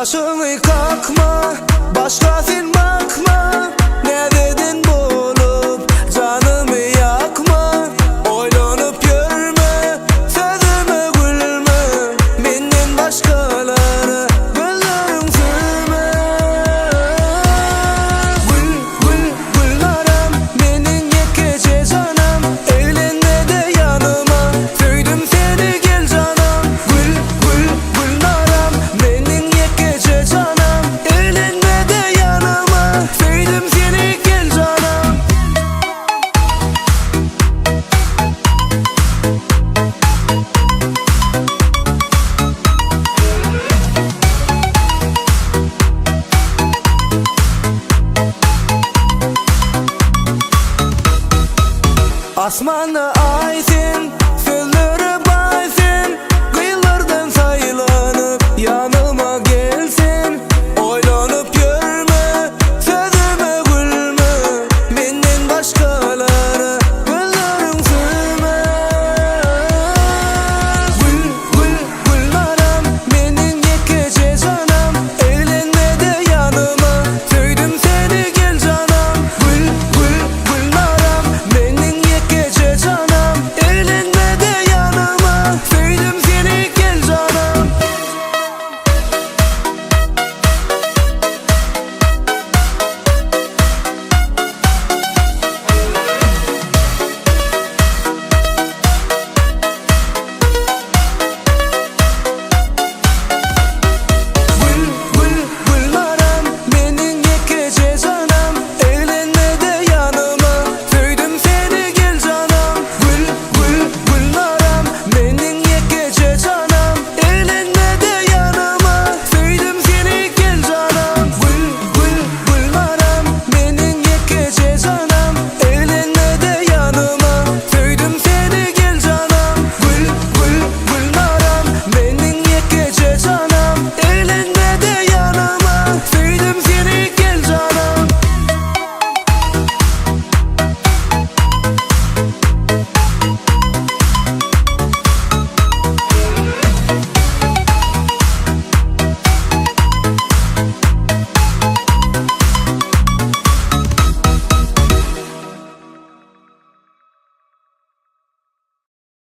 Başını kalkma, başka film bakma. Ne dedin bulup canımı yakma. Oylanıp görme, sözüme gülme. Benden başkaları gözlerim sürme. Gül naram, benim yekece canım. Eğlenme de yanıma, söyledim seni gel canım. Gül naram, benim yekece canım. Eğlenme de yanıma, söyledim seni gel canım. Asmanı